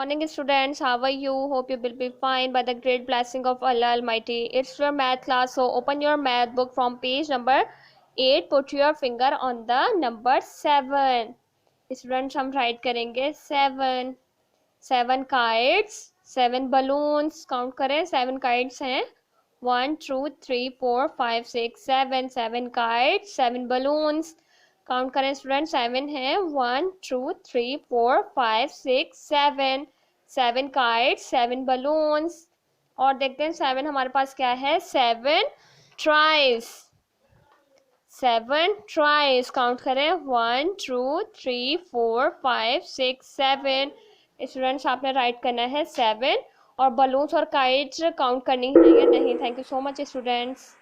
Morning students, how are you? Hope you will be fine by the great blessing of Allah Almighty. It's your math class, so open your math book from page number 8. Put your finger on the number 7. Students, हम write करेंगे 7. 7 kites, 7 balloons. Count करें, 7 kites हैं. 1 2 3 4 5 6 7. 7 kites, 7 balloons. Count करें student, 7 है. 1 2 3 4 5 6 7. 7 kites, 7 balloons. और देखते हैं 7 हमारे पास क्या है. 7 tries. 7 tries. काउंट करें 1 2 3 4 5 6 7. स्टूडेंट्स आपने राइट करना है 7 और बलून्स और काइट्स काउंट करनी है या नहीं. Thank you so much students.